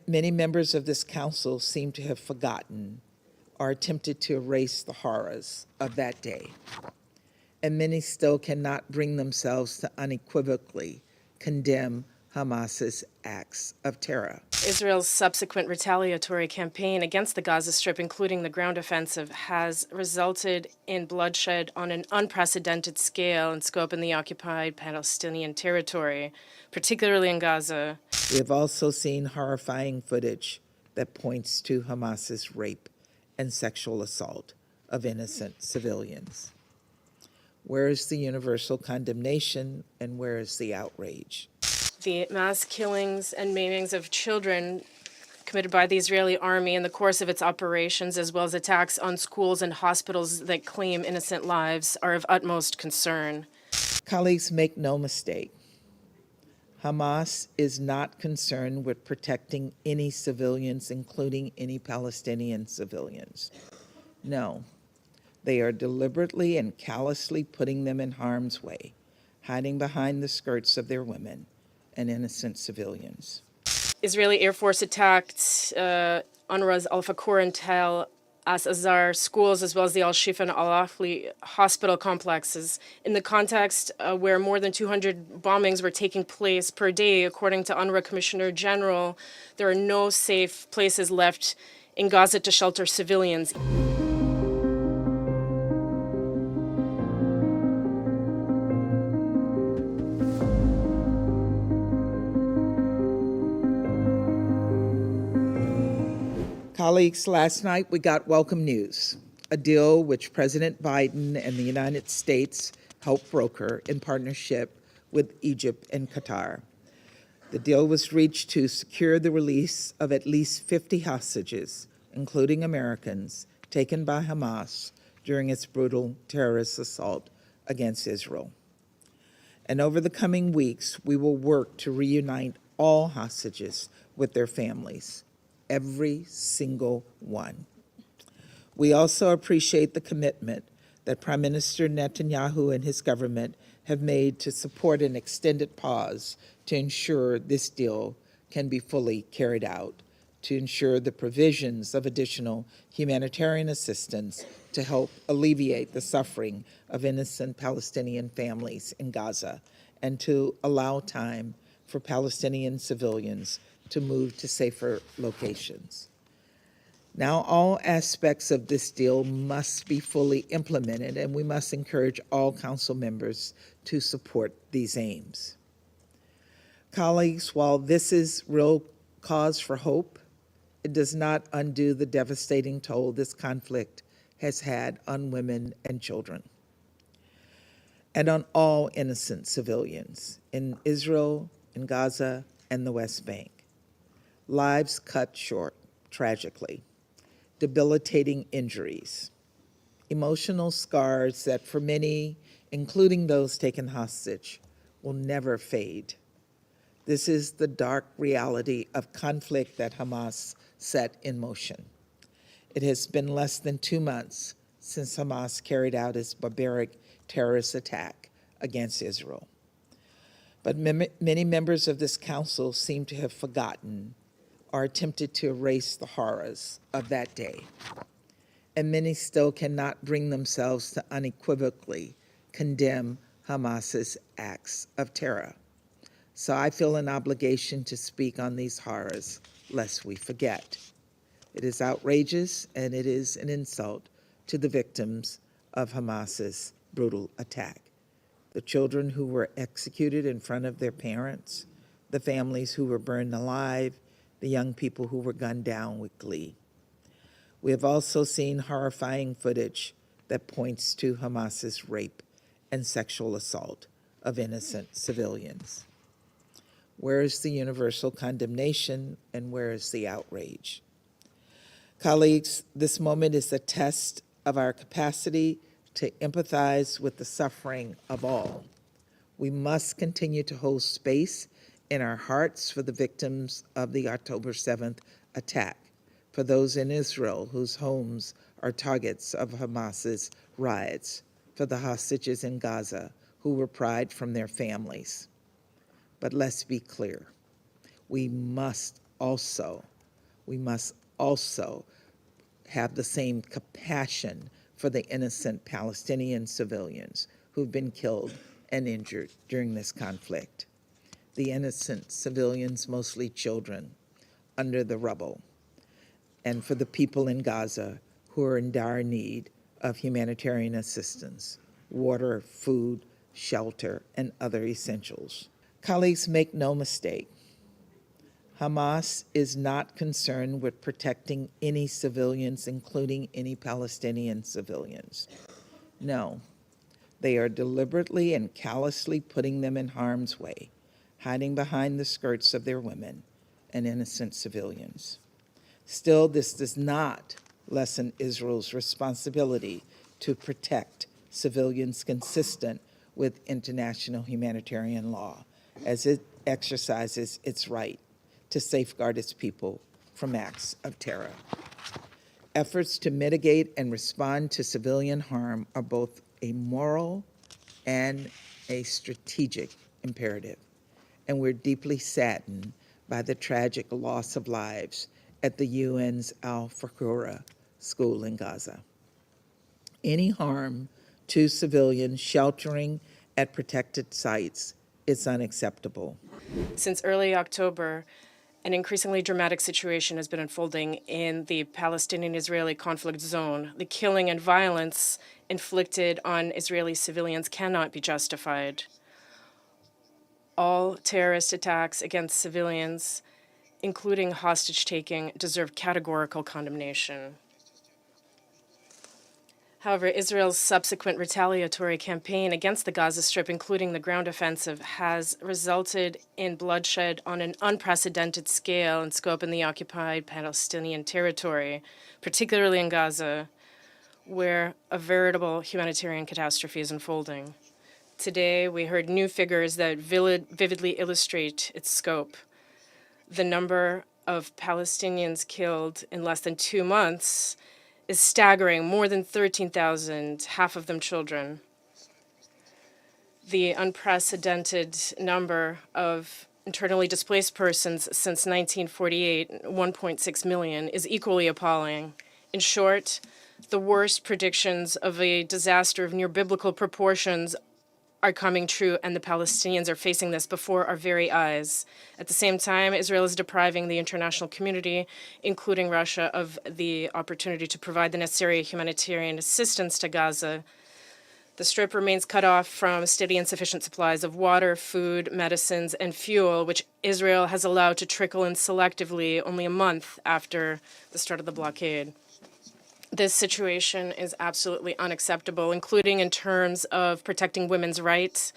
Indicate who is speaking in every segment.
Speaker 1: Many members of this council seem to have forgotten or attempted to erase the horrors of that day, and many still cannot bring themselves to unequivocally condemn Hamas's acts of terror.
Speaker 2: Israel's subsequent retaliatory campaign against the Gaza Strip, including the ground offensive, has resulted in bloodshed on an unprecedented scale and scope in the occupied Palestinian territory, particularly in Gaza.
Speaker 1: We have also seen horrifying footage that points to Hamas's rape and sexual assault of innocent civilians. Where is the universal condemnation and where is the outrage?
Speaker 2: The mass killings and maimings of children committed by the Israeli army in the course of its operations, as well as attacks on schools and hospitals that claim innocent lives, are of utmost concern.
Speaker 1: Colleagues, make no mistake. Hamas is not concerned with protecting any civilians, including any Palestinian civilians. No, they are deliberately and callously putting them in harm's way, hiding behind the skirts of their women and innocent civilians.
Speaker 2: Israeli Air Force attacked UNRWA's Al-Fakur and Tel Azar schools, as well as the Al-Shifa and Al-Ahli hospital complexes, in the context where more than 200 bombings were taking place per day. According to UNRWA Commissioner General, there are no safe places left in Gaza to shelter civilians.
Speaker 1: Colleagues, last night we got welcome news, a deal which President Biden and the United States helped broker in partnership with Egypt and Qatar. The deal was reached to secure the release of at least 50 hostages, including Americans, taken by Hamas during its brutal terrorist assault against Israel. And over the coming weeks, we will work to reunite all hostages with their families. Every single one. We also appreciate the commitment that Prime Minister Netanyahu and his government have made to support an extended pause to ensure this deal can be fully carried out, to ensure the provisions of additional humanitarian assistance to help alleviate the suffering of innocent Palestinian families in Gaza, and to allow time for Palestinian civilians to move to safer locations. Now, all aspects of this deal must be fully implemented, and we must encourage all council members to support these aims. Colleagues, while this is real cause for hope, it does not undo the devastating toll this conflict has had on women and children, and on all innocent civilians in Israel, in Gaza, and the West Bank. Lives cut short, tragically, debilitating injuries, emotional scars that for many, including those taken hostage, will never fade. This is the dark reality of conflict that Hamas set in motion. It has been less than 2 months since Hamas carried out its barbaric terrorist attack against Israel. But many members of this council seem to have forgotten or attempted to erase the horrors of that day, and many still cannot bring themselves to unequivocally condemn Hamas's acts of terror. So I feel an obligation to speak on these horrors, lest we forget. It is outrageous and it is an insult to the victims of Hamas's brutal attack. The children who were executed in front of their parents, the families who were burned alive, the young people who were gunned down with glee. We have also seen horrifying footage that points to Hamas's rape and sexual assault of innocent civilians. Where is the universal condemnation and where is the outrage? Colleagues, this moment is a test of our capacity to empathize with the suffering of all. We must continue to hold space in our hearts for the victims of the October 7th attack, for those in Israel whose homes are targets of Hamas's riots, for the hostages in Gaza who were pried from their families. But let's be clear, we must also we must also have the same compassion for the innocent Palestinian civilians who've been killed and injured during this conflict. The innocent civilians, mostly children, under the rubble, and for the people in Gaza who are in dire need of humanitarian assistance, water, food, shelter, and other essentials. Colleagues, make no mistake, Hamas is not concerned with protecting any civilians, including any Palestinian civilians. No, they are deliberately and callously putting them in harm's way, hiding behind the skirts of their women and innocent civilians. Still, this does not lessen Israel's responsibility to protect civilians consistent with international humanitarian law, as it exercises its right to safeguard its people from acts of terror. Efforts to mitigate and respond to civilian harm are both a moral and a strategic imperative, and we're deeply saddened by the tragic loss of lives at the UN's Al-Fakura school in Gaza. Any harm to civilians sheltering at protected sites is unacceptable.
Speaker 2: Since early October, an increasingly dramatic situation has been unfolding in the Palestinian-Israeli conflict zone. The killing and violence inflicted on Israeli civilians cannot be justified. All terrorist attacks against civilians, including hostage-taking, deserve categorical condemnation. However, Israel's subsequent retaliatory campaign against the Gaza Strip, including the ground offensive, has resulted in bloodshed on an unprecedented scale and scope in the occupied Palestinian territory, particularly in Gaza, where a veritable humanitarian catastrophe is unfolding. Today, we heard new figures that vividly illustrate its scope. The number of Palestinians killed in less than 2 months is staggering, more than 13,000, half of them children. The unprecedented number of internally displaced persons since 1948, 1.6 million, is equally appalling. In short, the worst predictions of a disaster of near biblical proportions are coming true, and the Palestinians are facing this before our very eyes. At the same time, Israel is depriving the international community, including Russia, of the opportunity to provide the necessary humanitarian assistance to Gaza. The Strip remains cut off from steady and sufficient supplies of water, food, medicines, and fuel, which Israel has allowed to trickle in selectively only a month after the start of the blockade. This situation is absolutely unacceptable, including in terms of protecting women's rights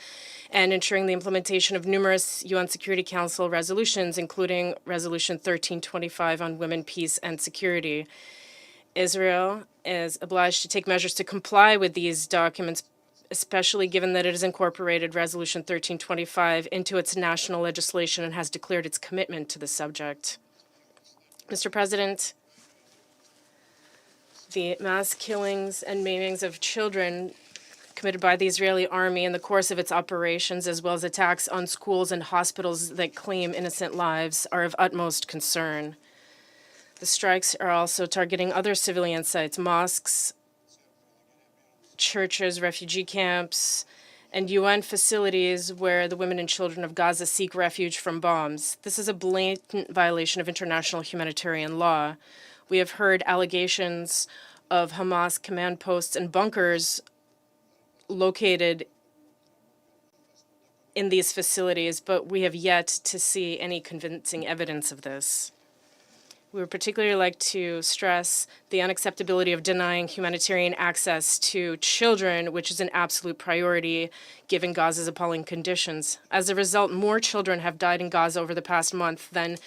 Speaker 2: and ensuring the implementation of numerous UN Security Council resolutions, including Resolution 1325 on women, peace, and security. Israel is obliged to take measures to comply with these documents, especially given that it has incorporated Resolution 1325 into its national legislation and has declared its commitment to the subject. Mr. President, the mass killings and maimings of children committed by the Israeli army in the course of its operations, as well as attacks on schools and hospitals that claim innocent lives, are of utmost concern. The strikes are also targeting other civilian sites, mosques, churches, refugee camps, and UN facilities where the women and children of Gaza seek refuge from bombs. This is a blatant violation of international humanitarian law. We have heard allegations of Hamas command posts and bunkers located in these facilities, but we have yet to see any convincing evidence of this. We would particularly like to stress the unacceptability of denying humanitarian access to children, which is an absolute priority given Gaza's appalling conditions. As a result, more children have died in Gaza over the past month than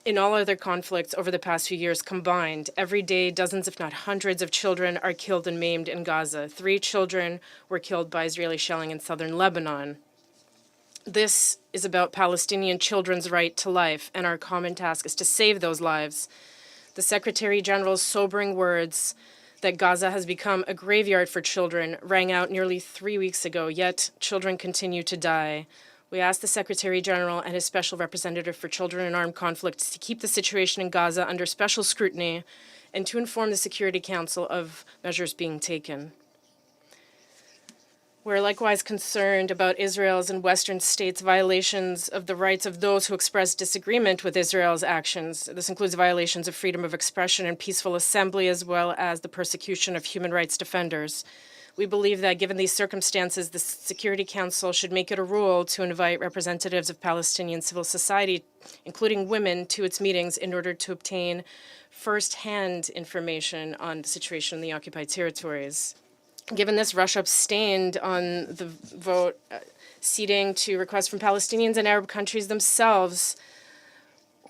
Speaker 2: in all other conflicts over the past few years combined. Every day, dozens, if not hundreds, of children are killed and maimed in Gaza. 3 children were killed by Israeli shelling in southern Lebanon. This is about Palestinian children's right to life, and our common task is to save those lives. The Secretary General's sobering words that Gaza has become a graveyard for children rang out nearly 3 weeks ago, yet children continue to die. We ask the Secretary General and his Special Representative for Children in Armed Conflicts to keep the situation in Gaza under special scrutiny and to inform the Security Council of measures being taken. We're likewise concerned about Israel's and Western states' violations of the rights of those who express disagreement with Israel's actions. This includes violations of freedom of expression and peaceful assembly, as well as the persecution of human rights defenders. We believe that given these circumstances, the Security Council should make it a rule to invite representatives of Palestinian civil society, including women, to its meetings in order to obtain first-hand information on the situation in the occupied territories. Given this, Russia abstained on the vote, ceding to requests from Palestinians and Arab countries themselves,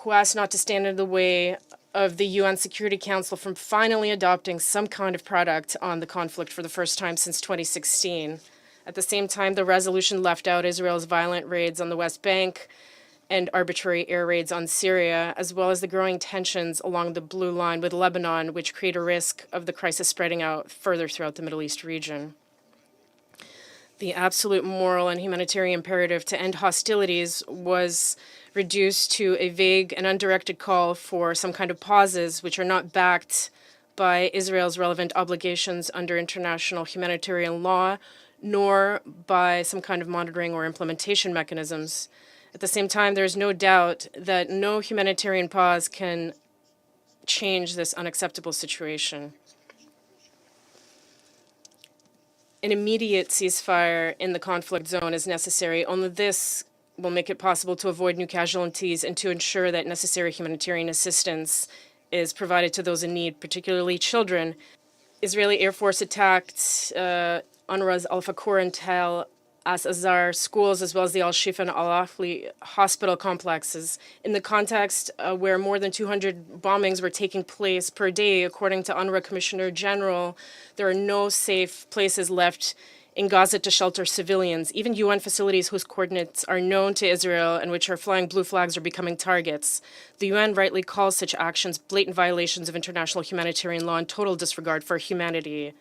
Speaker 2: who asked not to stand in the way of the UN Security Council from finally adopting some kind of product on the conflict for the first time since 2016. At the same time, the resolution left out Israel's violent raids on the West Bank and arbitrary air raids on Syria, as well as the growing tensions along the Blue Line with Lebanon, which create a risk of the crisis spreading out further throughout the Middle East region. The absolute moral and humanitarian imperative to end hostilities was reduced to a vague and undirected call for some kind of pauses, which are not backed by Israel's relevant obligations under international humanitarian law, nor by some kind of monitoring or implementation mechanisms. At the same time, there is no doubt that no humanitarian pause can change this unacceptable situation. An immediate ceasefire in the conflict zone is necessary. Only this will make it possible to avoid new casualties and to ensure that necessary humanitarian assistance is provided to those in need, particularly children. Israeli Air Force attacked UNRWA's Al-Fakur and Tel Azar schools, as well as the Al-Shifa and Al-Ahli hospital complexes, in the context where more than 200 bombings were taking place per day. According to UNRWA Commissioner General, there are no safe places left in Gaza to shelter civilians. Even UN facilities whose coordinates are known to Israel and which are flying blue flags are becoming targets. The UN rightly calls such actions blatant violations of international humanitarian law and total disregard for humanity.